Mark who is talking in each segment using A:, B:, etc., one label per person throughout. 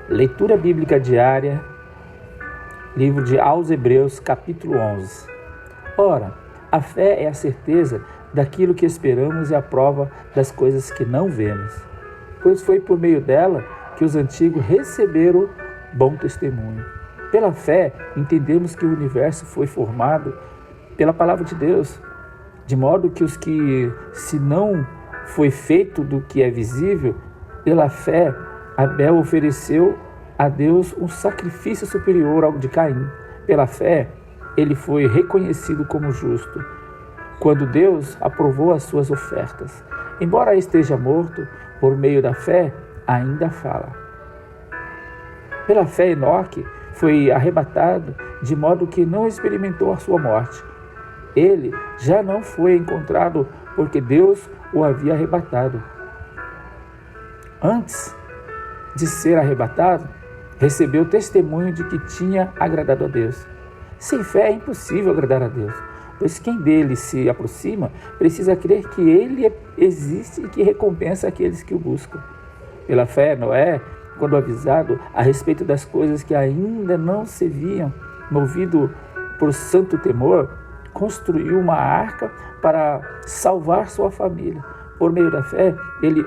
A: Leitura bíblica diária, livro aos Hebreus, capítulo 11. Ora, a fé é a certeza daquilo que esperamos e a prova das coisas que não vemos, pois foi por meio dela que os antigos receberam bom testemunho. Pela fé, entendemos que o universo foi formado pela palavra de Deus, de modo que os que, se não foi feito do que é visível, pela fé, Abel ofereceu a Deus um sacrifício superior ao de Caim. Pela fé, ele foi reconhecido como justo, quando Deus aprovou as suas ofertas. Embora esteja morto, por meio da fé, ainda fala. Pela fé, Enoque foi arrebatado, de modo que não experimentou a sua morte. Ele já não foi encontrado, porque Deus o havia arrebatado. Antes de ser arrebatado, recebeu testemunho de que tinha agradado a Deus. Sem fé é impossível agradar a Deus, pois quem dele se aproxima precisa crer que ele existe e que recompensa aqueles que o buscam. Pela fé, Noé, quando avisado a respeito das coisas que ainda não se viam, movido por santo temor, construiu uma arca para salvar sua família. Por meio da fé, ele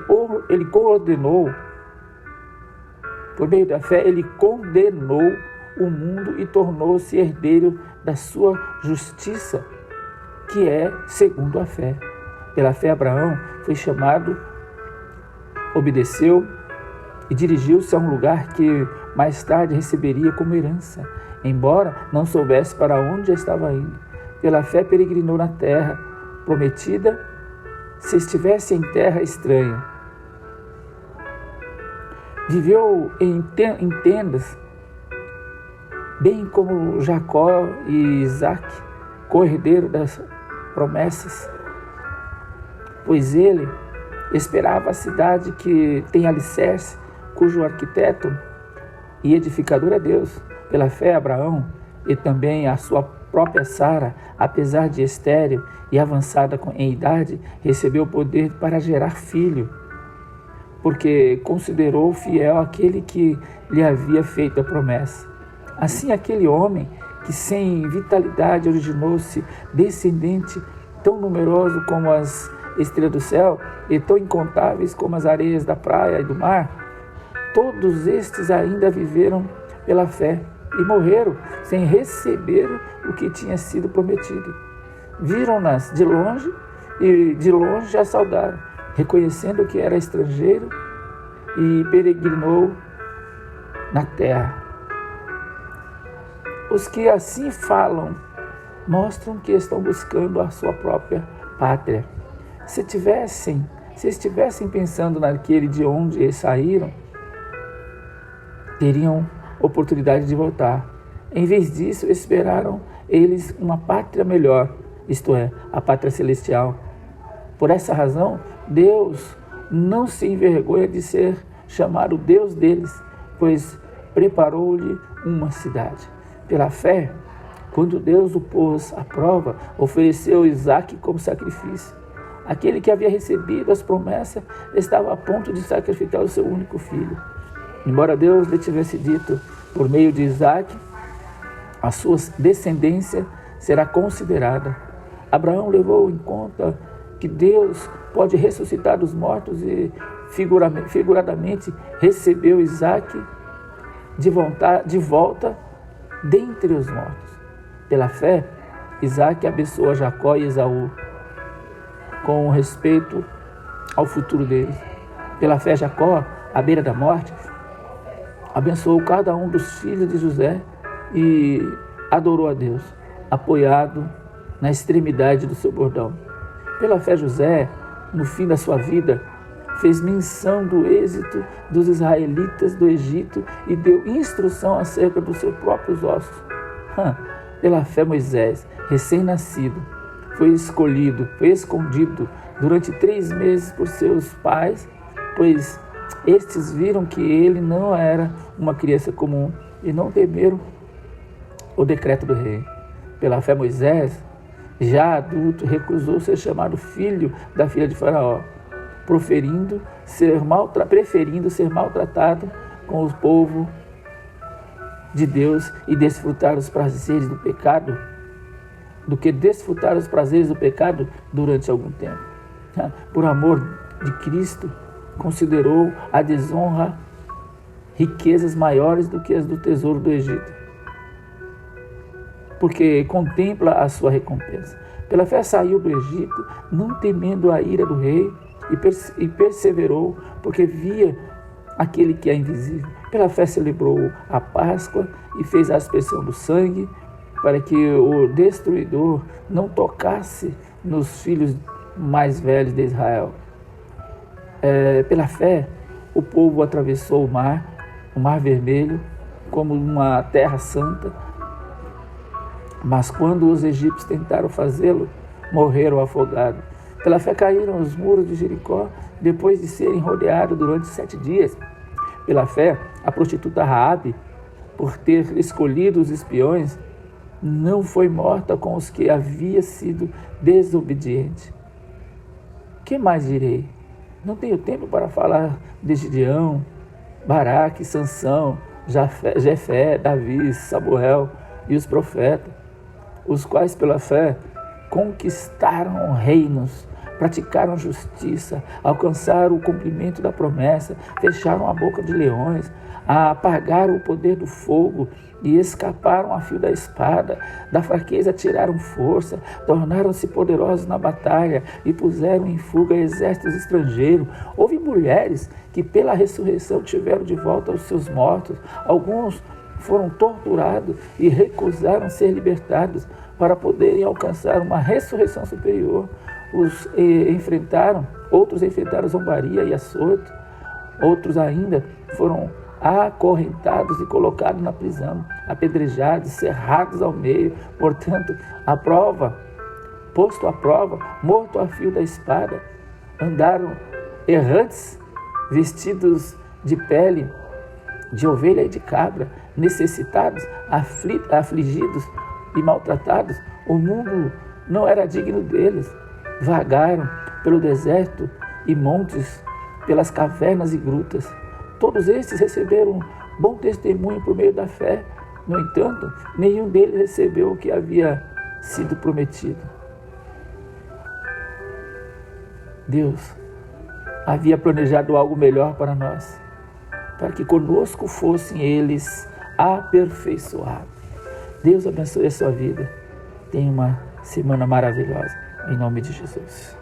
A: condenou o mundo e tornou-se herdeiro da sua justiça, que é segundo a fé. Pela fé, Abraão foi chamado, obedeceu e dirigiu-se a um lugar que mais tarde receberia como herança, embora não soubesse para onde estava indo. Pela fé, peregrinou na terra prometida, se estivesse em terra estranha. Viveu em tendas, bem como Jacó e Isaac, co-herdeiro das promessas, pois ele esperava a cidade que tem alicerce, cujo arquiteto e edificador é Deus. Pela fé, Abraão e também a sua própria Sara, apesar de estéril e avançada em idade, recebeu o poder para gerar filho, porque considerou fiel aquele que lhe havia feito a promessa. Assim, aquele homem que sem vitalidade originou-se descendente tão numeroso como as estrelas do céu e tão incontáveis como as areias da praia e do mar, todos estes ainda viveram pela fé e morreram sem receber o que tinha sido prometido. Viram-nas de longe e de longe a saudaram, reconhecendo que era estrangeiro e peregrinou na terra. Os que assim falam mostram que estão buscando a sua própria pátria. Se estivessem pensando naquele de onde saíram, teriam oportunidade de voltar. Em vez disso, esperaram eles uma pátria melhor, isto é, a pátria celestial. Por essa razão, Deus não se envergonha de ser chamado Deus deles, pois preparou-lhe uma cidade. Pela fé, quando Deus o pôs à prova, ofereceu Isaac como sacrifício. Aquele que havia recebido as promessas estava a ponto de sacrificar o seu único filho. Embora Deus lhe tivesse dito, por meio de Isaac, a sua descendência será considerada. Abraão levou em conta que Deus pode ressuscitar dos mortos e figuradamente recebeu Isaac de volta dentre os mortos. Pela fé, Isaac abençoou Jacó e Esaú com respeito ao futuro deles. Pela fé, Jacó, à beira da morte, abençoou cada um dos filhos de José e adorou a Deus, apoiado na extremidade do seu bordão. Pela fé, José, no fim da sua vida, fez menção do êxito dos israelitas do Egito e deu instrução acerca dos seus próprios ossos. Pela fé, Moisés, recém-nascido, foi escondido durante 3 meses por seus pais, pois estes viram que ele não era uma criança comum e não temeram o decreto do rei. Pela fé, Moisés, já adulto, recusou ser chamado filho da filha de Faraó, preferindo ser maltratado com o povo de Deus e desfrutar os prazeres do pecado do que desfrutar os prazeres do pecado durante algum tempo. Por amor de Cristo, considerou a desonra riquezas maiores do que as do tesouro do Egito, porque contempla a sua recompensa. Pela fé saiu do Egito, não temendo a ira do rei, e perseverou, porque via aquele que é invisível. Pela fé celebrou a Páscoa e fez a aspersão do sangue, para que o destruidor não tocasse nos filhos mais velhos de Israel. Pela fé, o povo atravessou o Mar Vermelho, como uma terra santa, mas quando os egípcios tentaram fazê-lo, morreram afogados. Pela fé caíram os muros de Jericó, depois de serem rodeados durante 7 dias. Pela fé, a prostituta Raabe, por ter escolhido os espiões, não foi morta com os que havia sido desobediente. Que mais direi? Não tenho tempo para falar de Gideão, Baraque, Sansão, Jefé, Davi, Samuel e os profetas, os quais pela fé conquistaram reinos, praticaram justiça, alcançaram o cumprimento da promessa, fecharam a boca de leões, apagaram o poder do fogo e escaparam a fio da espada. Da fraqueza tiraram força, tornaram-se poderosos na batalha e puseram em fuga exércitos estrangeiros. Houve mulheres que pela ressurreição tiveram de volta os seus mortos. Alguns foram torturados e recusaram ser libertados para poderem alcançar uma ressurreição superior. Outros enfrentaram zombaria e açoite. Outros ainda foram acorrentados e colocados na prisão, apedrejados, cerrados ao meio, portanto, posto à prova, morto a fio da espada. Andaram errantes, vestidos de pele de ovelha e de cabra, necessitados, afligidos e maltratados. O mundo não era digno deles. Vagaram pelo deserto e montes, pelas cavernas e grutas. Todos estes receberam bom testemunho por meio da fé. No entanto, nenhum deles recebeu o que havia sido prometido. Deus havia planejado algo melhor para nós, para que conosco fossem eles aperfeiçoados. Deus abençoe a sua vida. Tenha uma semana maravilhosa, em nome de Jesus.